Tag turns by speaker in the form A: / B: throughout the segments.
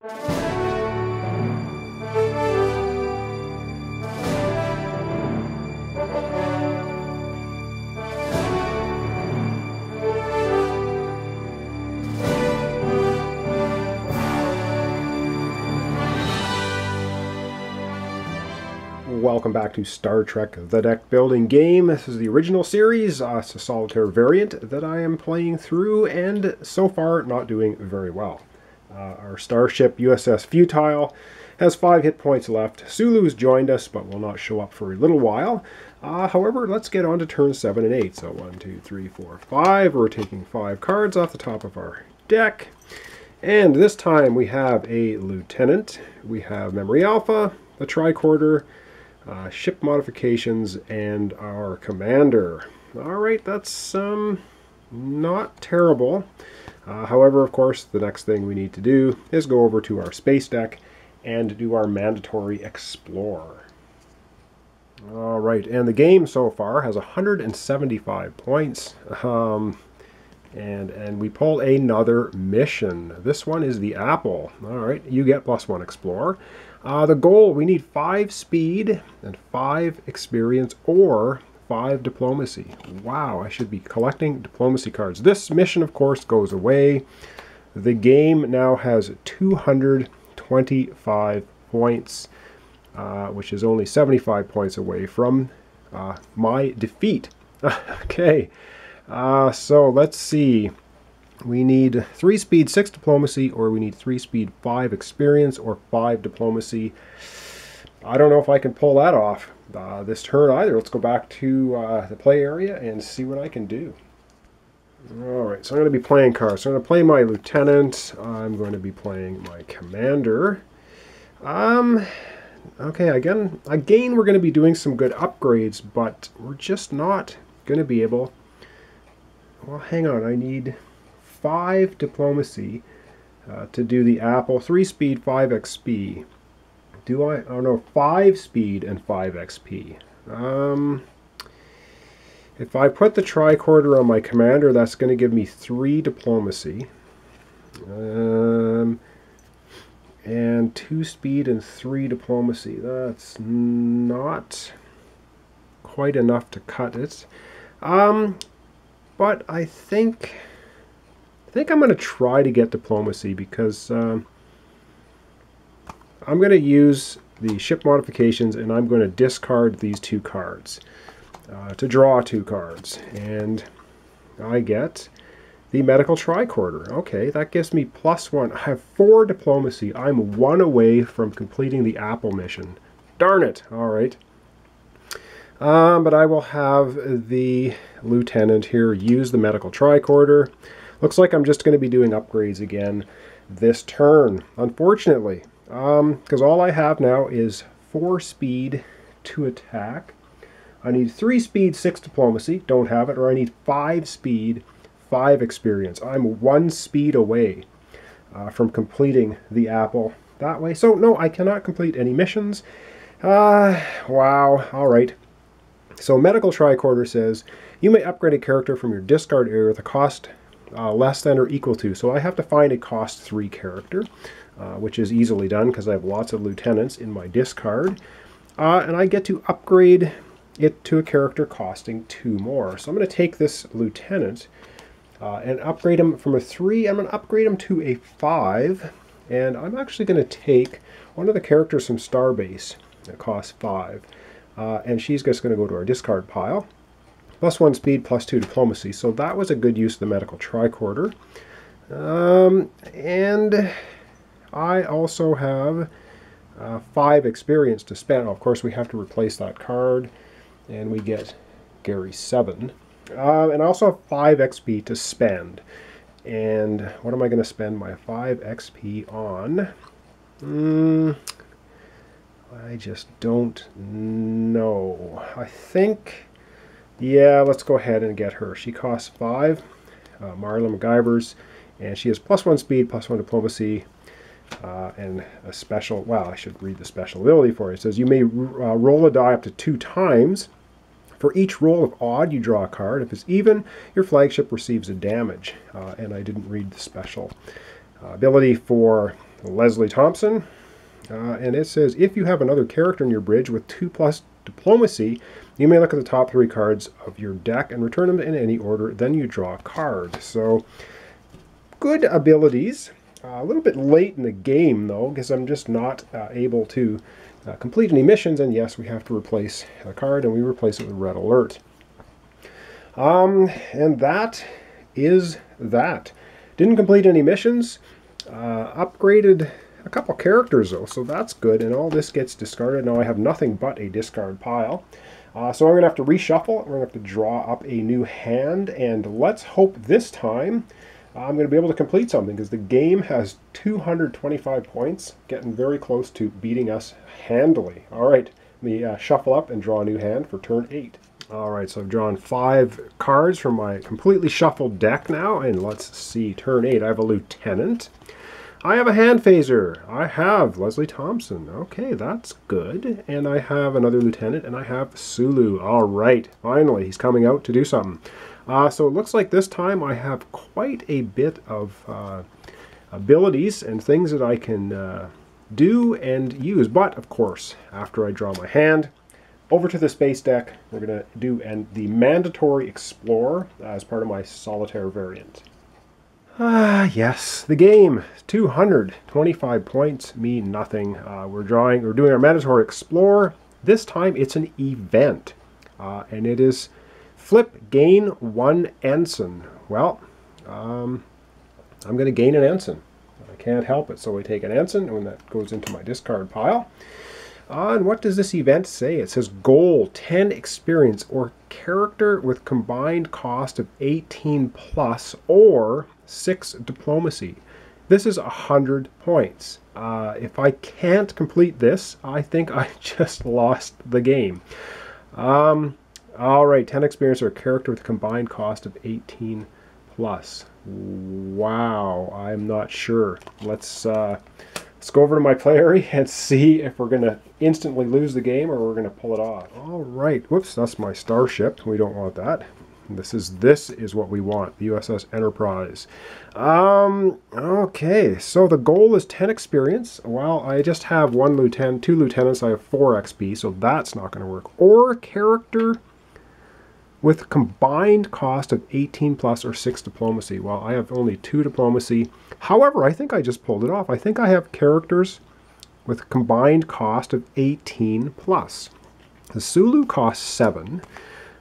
A: Welcome back to Star Trek The Deck Building Game. This is the original series. It's a solitaire variant that I am playing through, and so far not doing very well. Our starship USS Futile has 5 hit points left. Sulu has joined us, but will not show up for a little while. However, let's get on to turn 7 and 8. So 1, 2, 3, 4, 5. We're taking 5 cards off the top of our deck. And this time we have a lieutenant. We have memory alpha, the tricorder, ship modifications, and our commander. Alright, that's not terrible. However, of course, the next thing we need to do is go over to our space deck and do our mandatory explore. Alright, and the game so far has 175 points. And we pull another mission. This one is the Apple. Alright, you get +1 explore. The goal, we need 5 speed and 5 experience or 5 diplomacy. Wow, I should be collecting diplomacy cards. This mission, of course, goes away. The game now has 225 points, which is only 75 points away from my defeat. Okay, so let's see. We need 3 speed, 6 diplomacy, or we need 3 speed, 5 experience, or 5 diplomacy. I don't know if I can pull that off this turn either. Let's go back to the play area and see what I can do. Alright, so I'm going to be playing cards. So I'm going to play my lieutenant. I'm going to be playing my commander. Okay, again, we're going to be doing some good upgrades, but we're just not going to be able... Well, hang on, I need 5 diplomacy to do the Apple. 3 speed, 5 XP. Do I? Oh no, 5 speed and 5 XP. If I put the tricorder on my commander, that's going to give me 3 diplomacy. And 2 speed and 3 diplomacy. That's not quite enough to cut it. But I think I'm going to try to get diplomacy because I'm going to use the ship modifications and I'm going to discard these 2 cards to draw 2 cards. And I get the medical tricorder. Okay, that gives me +1. I have 4 diplomacy. I'm 1 away from completing the Apple mission. Darn it. All right. But I will have the lieutenant here use the medical tricorder. Looks like I'm just going to be doing upgrades again this turn, unfortunately. Because all I have now is 4 speed to attack. I need 3 speed, 6 diplomacy. Don't have it. Or I need 5 speed, 5 experience. I'm 1 speed away from completing the Apple that way. So, no, I cannot complete any missions. Wow. All right. So medical tricorder says, you may upgrade a character from your discard area with a cost less than or equal to. So I have to find a cost 3 character, which is easily done because I have lots of lieutenants in my discard. And I get to upgrade it to a character costing 2 more. So I'm going to take this lieutenant and upgrade him from a 3. I'm going to upgrade him to a 5. And I'm actually going to take one of the characters from Starbase that costs 5. And she's just going to go to our discard pile. +1 speed, +2 diplomacy. So that was a good use of the medical tricorder. And I also have 5 experience to spend. Of course, we have to replace that card. And we get Gary 7. And I also have 5 XP to spend. And what am I going to spend my 5 XP on? I just don't know. I think, yeah, let's go ahead and get her. She costs 5, Marla MacGyver's, and she has +1 speed, +1 diplomacy, and a special, well, I should read the special ability for you. It says, you may roll a die up to 2 times. For each roll of odd, you draw a card. If it's even, your flagship receives a damage. And I didn't read the special ability for Leslie Thompson. And it says, if you have another character in your bridge with 2+ diplomacy, you may look at the top 3 cards of your deck and return them in any order. Then you draw a card. So, good abilities. A little bit late in the game, though, because I'm just not able to complete any missions. And yes, we have to replace a card, and we replace it with Red Alert. And that is that. Didn't complete any missions. Upgraded a couple characters, though, so that's good. And all this gets discarded. Now I have nothing but a discard pile. So I'm going to have to reshuffle. We're going to have to draw up a new hand. And let's hope this time I'm going to be able to complete something, because the game has 225 points, getting very close to beating us handily. All right, let me shuffle up and draw a new hand for turn 8. All right, so I've drawn 5 cards from my completely shuffled deck now, and let's see, turn 8. I have a lieutenant. I have a hand phaser. I have Leslie Thompson. Okay, that's good. And I have another lieutenant, and I have Sulu. All right, finally, he's coming out to do something. So it looks like this time I have quite a bit of abilities and things that I can do and use. But, of course, after I draw my hand, over to the space deck, we're going to do the mandatory Explorer as part of my solitaire variant. Yes, the game. 225 points mean nothing. We're doing our mandatory Explorer. This time it's an event, and it is flip, gain 1 ensign. Well, I'm going to gain an ensign. I can't help it. So we take an ensign, and that goes into my discard pile. And what does this event say? It says goal 10 experience or character with combined cost of 18 plus or 6 diplomacy. This is 100 points. If I can't complete this, I think I just lost the game. All right, 10 experience or character with combined cost of 18 plus. Wow, I'm not sure. Let's go over to my play area and see if we're going to instantly lose the game or we're going to pull it off. All right, whoops, that's my starship. We don't want that. This is what we want, the USS Enterprise. Okay, so the goal is 10 experience. Well, I just have 2 lieutenants. I have 4 XP, so that's not going to work. Or character with combined cost of 18 plus or 6 diplomacy. Well, I have only 2 diplomacy. However, I think I just pulled it off. I think I have characters with combined cost of 18 plus. The Sulu costs 7.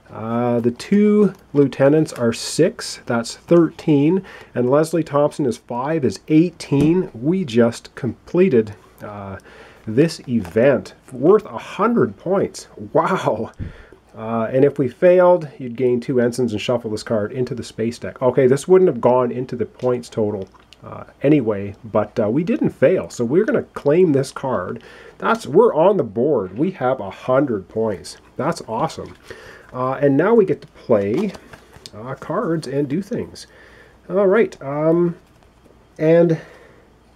A: The 2 lieutenants are 6. That's 13. And Leslie Thompson is 5, is 18. We just completed this event worth 100 points. Wow. And if we failed, you'd gain 2 ensigns and shuffle this card into the space deck. Okay, this wouldn't have gone into the points total anyway, but we didn't fail. So we're going to claim this card. We're on the board. We have 100 points. That's awesome. And now we get to play cards and do things. All right.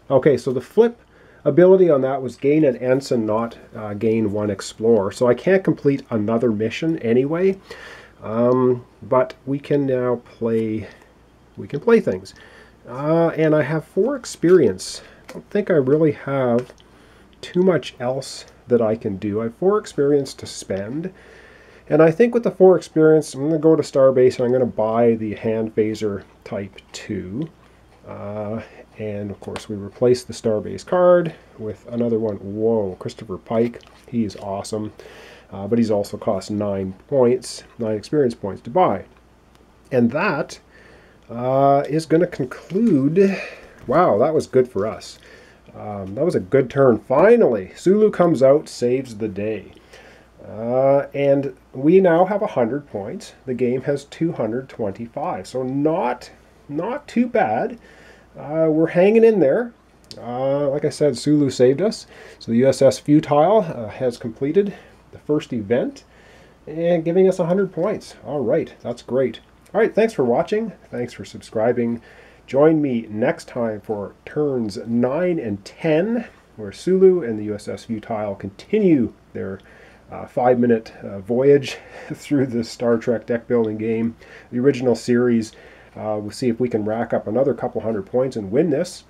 A: Okay, so the flip ability on that was gain an ensign, not gain 1 explorer. So I can't complete another mission anyway. But we can now play. We can play things. And I have 4 experience. I don't think I really have too much else that I can do. I have 4 experience to spend. And I think with the 4 experience, I'm going to go to Starbase and I'm going to buy the hand phaser type 2. And of course we replace the Starbase card with another one. Whoa, Christopher Pike. He's awesome. But he's also cost 9 points, 9 experience points to buy. And that is going to conclude. Wow, that was good for us. That was a good turn. Finally, Sulu comes out, saves the day. And we now have 100 points. The game has 225. So not too bad. We're hanging in there. Like I said, Sulu saved us. So the USS Futile has completed the first event and giving us 100 points. All right, that's great. All right, thanks for watching. Thanks for subscribing. Join me next time for turns 9 and 10, where Sulu and the USS Futile continue their 5-minute voyage through the Star Trek deck building game, the original series. We'll see if we can rack up another couple hundred points and win this.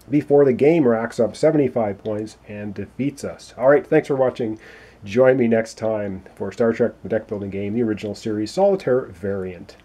A: before the game racks up 75 points and defeats us. Alright, thanks for watching. Join me next time for Star Trek The Deck Building Game, the original series, Solitaire Variant.